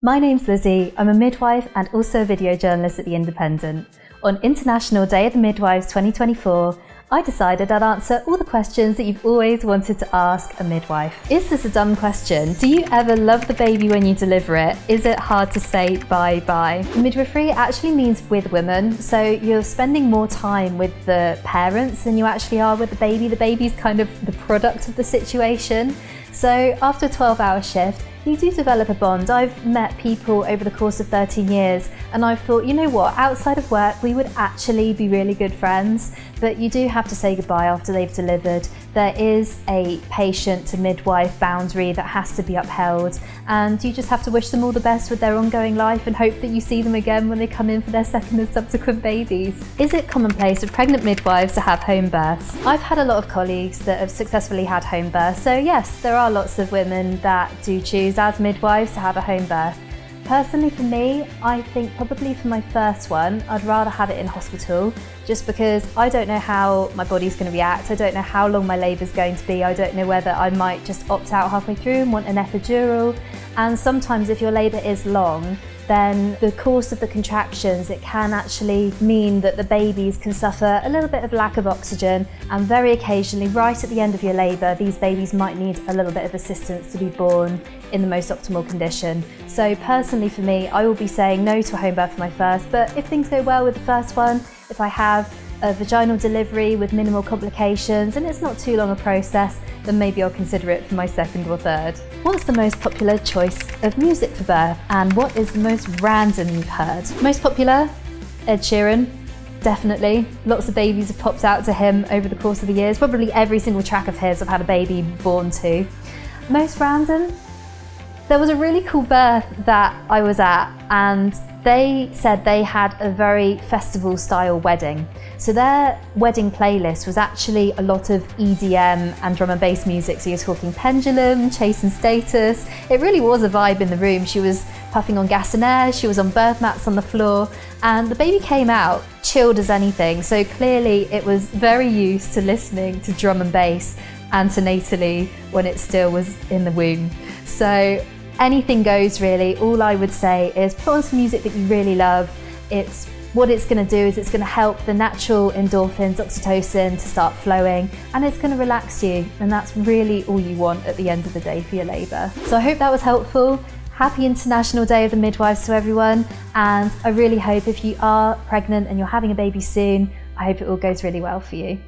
My name's Lizzie, I'm a midwife and also a video journalist at The Independent. On International Day of the Midwives 2024, I decided I'd answer all the questions that you've always wanted to ask a midwife. Is this a dumb question? Do you ever love the baby when you deliver it? Is it hard to say bye-bye? Midwifery actually means with women, so you're spending more time with the parents than you actually are with the baby. The baby's kind of the product of the situation. So after a 12-hour shift, you do develop a bond. I've met people over the course of 13 years and I've thought, you know what, outside of work we would actually be really good friends, but you do have to say goodbye after they've delivered. There is a patient to midwife boundary that has to be upheld, and you just have to wish them all the best with their ongoing life and hope that you see them again when they come in for their second and subsequent babies. Is it commonplace for pregnant midwives to have home births? I've had a lot of colleagues that have successfully had home births, so yes, there are lots of women that do choose as midwives to have a home birth. Personally for me, I think probably for my first one, I'd rather have it in hospital, just because I don't know how my body's going to react, I don't know how long my labour's going to be, I don't know whether I might just opt out halfway through and want an epidural. And sometimes if your labour is long, then the course of the contractions, it can actually mean that the babies can suffer a little bit of lack of oxygen, and very occasionally, right at the end of your labour, these babies might need a little bit of assistance to be born in the most optimal condition. So personally for me, I will be saying no to a home birth for my first, but if things go well with the first one, if I have a vaginal delivery with minimal complications and it's not too long a process, then maybe I'll consider it for my second or third. What's the most popular choice of music for birth, and what is the most random you've heard? Most popular? Ed Sheeran, definitely. Lots of babies have popped out to him over the course of the years. Probably every single track of his I've had a baby born to. Most random? There was a really cool birth that I was at, and they said they had a very festival style wedding. So their wedding playlist was actually a lot of EDM and drum and bass music. So you're talking Pendulum, Chase and Status. It really was a vibe in the room. She was puffing on gas and air, she was on birth mats on the floor, and the baby came out chilled as anything. So clearly it was very used to listening to drum and bass antenatally when it still was in the womb. So anything goes really. All I would say is put on some music that you really love. What it's going to do is it's going to help the natural endorphins, oxytocin to start flowing, and it's going to relax you, and that's really all you want at the end of the day for your labour. So I hope that was helpful. Happy International Day of the Midwives to everyone, and I really hope if you are pregnant and you're having a baby soon, I hope it all goes really well for you.